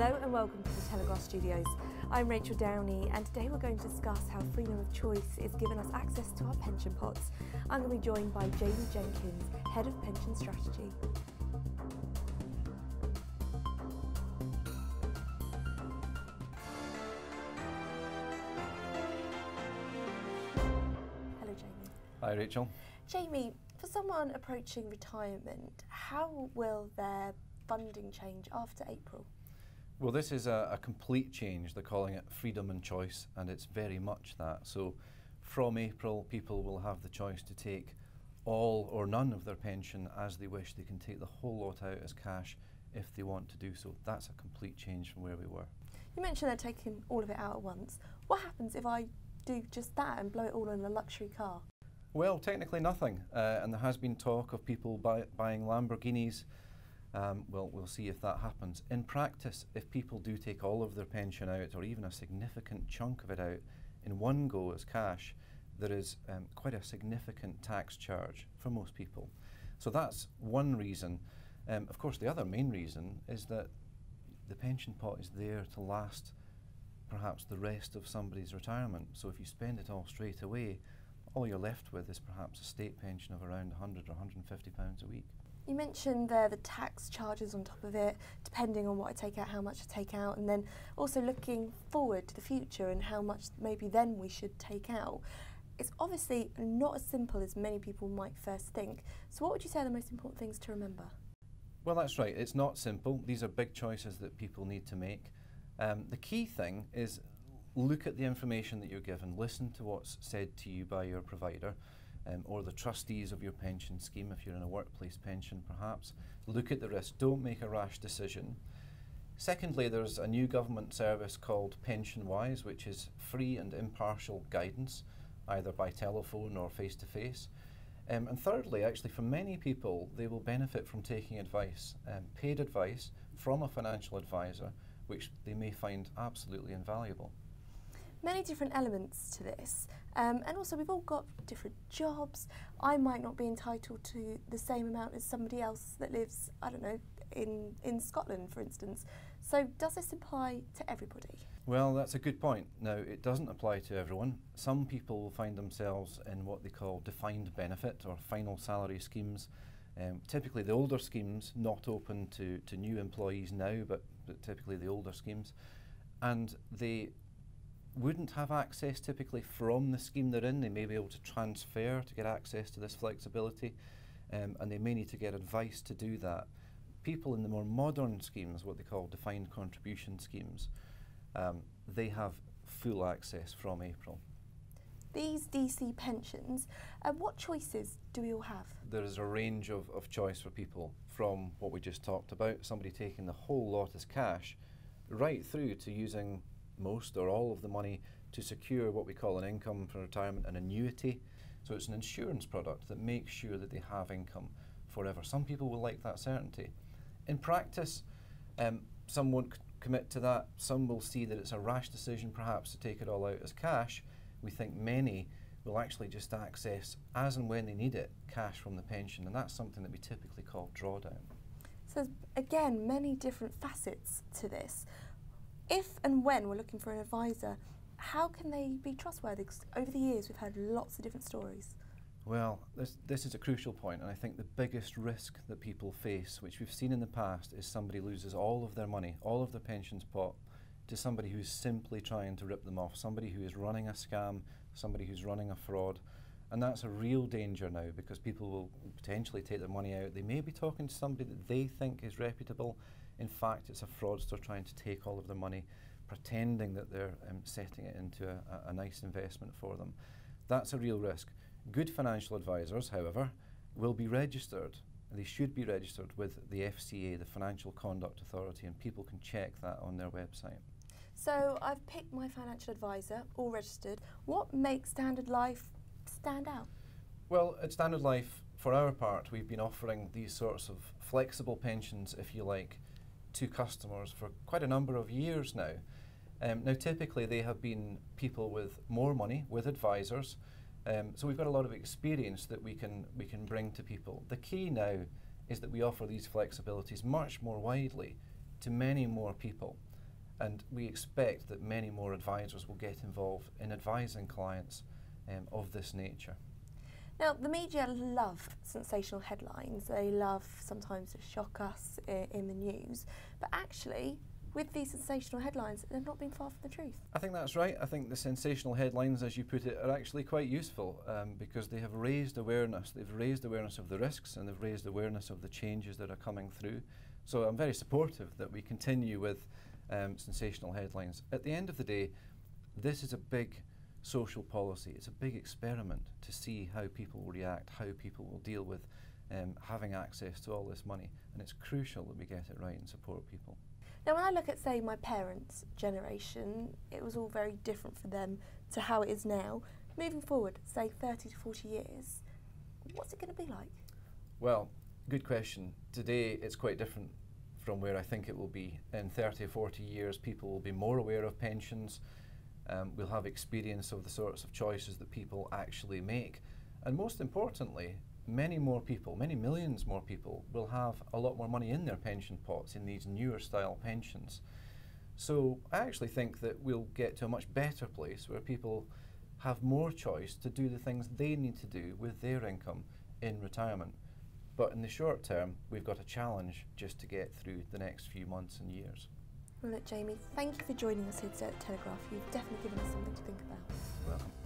Hello and welcome to the Telegraph Studios. I'm Rachel Downey and today we're going to discuss how freedom of choice is giving us access to our pension pots. I'm going to be joined by Jamie Jenkins, Head of Pension Strategy. Hello Jamie. Hi Rachel. Jamie, for someone approaching retirement, how will their funding change after April? Well, this is a complete change. They're calling it freedom and choice, and it's very much that. So from April, people will have the choice to take all or none of their pension as they wish. They can take the whole lot out as cash if they want to do so. That's a complete change from where we were. You mentioned they're taking all of it out at once. What happens if I do just that and blow it all on a luxury car? Well, technically nothing, and there has been talk of people buying Lamborghinis. Well, we'll see if that happens. In practice, if people do take all of their pension out, or even a significant chunk of it out in one go as cash, there is quite a significant tax charge for most people. So that's one reason. Of course, the other main reason is that the pension pot is there to last perhaps the rest of somebody's retirement. So if you spend it all straight away, all you're left with is perhaps a state pension of around £100 or £150 a week. You mentioned there the tax charges on top of it, depending on what I take out, how much I take out, and then also looking forward to the future and how much maybe then we should take out. It's obviously not as simple as many people might first think. So what would you say are the most important things to remember? Well, that's right. It's not simple. These are big choices that people need to make. The key thing is look at the information that you're given, listen to what's said to you by your provider, or the trustees of your pension scheme if you're in a workplace pension perhaps. Look at the risk, don't make a rash decision. Secondly, there's a new government service called PensionWise, which is free and impartial guidance, either by telephone or face-to-face. And thirdly, actually for many people, they will benefit from taking advice, paid advice from a financial advisor, which they may find absolutely invaluable. Many different elements to this, and also we've all got different jobs. I might not be entitled to the same amount as somebody else that lives, I don't know, in Scotland, for instance. So does this apply to everybody? Well, that's a good point. Now, it doesn't apply to everyone. Some people will find themselves in what they call defined benefit or final salary schemes. Typically the older schemes, not open to new employees now, but typically the older schemes. And they wouldn't have access typically from the scheme they're in. They may be able to transfer to get access to this flexibility, and they may need to get advice to do that. People in the more modern schemes, what they call defined contribution schemes, they have full access from April. These DC pensions, what choices do we all have? There is a range of choice for people, from what we just talked about, somebody taking the whole lot as cash, right through to using most or all of the money to secure what we call an income for retirement, an annuity. So it's an insurance product that makes sure that they have income forever. Some people will like that certainty. In practice, some won't commit to that. Some will see that it's a rash decision perhaps to take it all out as cash. We think many will actually just access, as and when they need it, cash from the pension, and that's something that we typically call drawdown. So again, many different facets to this. If and when we're looking for an advisor, how can they be trustworthy? 'Cause over the years we've heard lots of different stories. Well, this is a crucial point, and I think the biggest risk that people face, which we've seen in the past, is somebody loses all of their money, all of their pensions pot, to somebody who's simply trying to rip them off, somebody who is running a scam, somebody who's running a fraud. And that's a real danger now, because people will potentially take their money out. They may be talking to somebody that they think is reputable. In fact, it's a fraudster trying to take all of their money, pretending that they're setting it into a nice investment for them. That's a real risk. Good financial advisors, however, will be registered. They should be registered with the FCA, the Financial Conduct Authority, and people can check that on their website. So I've picked my financial advisor, all registered. What makes Standard Life stand out? Well, at Standard Life, for our part, we've been offering these sorts of flexible pensions, if you like, to customers for quite a number of years now. Now, typically they have been people with more money, with advisors, so we've got a lot of experience that we can bring to people. The key now is that we offer these flexibilities much more widely to many more people. And we expect that many more advisors will get involved in advising clients of this nature. Now, the media love sensational headlines. They love sometimes to shock us in the news. But actually, with these sensational headlines, they've not been far from the truth. I think that's right. I think the sensational headlines, as you put it, are actually quite useful because they have raised awareness. They've raised awareness of the risks and they've raised awareness of the changes that are coming through. So I'm very supportive that we continue with sensational headlines. At the end of the day, this is a big social policy. It's a big experiment to see how people will react, how people will deal with having access to all this money. And it's crucial that we get it right and support people. Now, when I look at, say, my parents' generation, it was all very different for them to how it is now. Moving forward, say 30 to 40 years, what's it going to be like? Well, good question. Today it's quite different from where I think it will be. In 30 or 40 years, people will be more aware of pensions. We'll have experience of the sorts of choices that people actually make. And most importantly, many more people, many millions more people, will have a lot more money in their pension pots in these newer style pensions. So I actually think that we'll get to a much better place where people have more choice to do the things they need to do with their income in retirement. But in the short term, we've got a challenge just to get through the next few months and years. Well, look, Jamie, thank you for joining us here today at Telegraph. You've definitely given us something to think about. Welcome.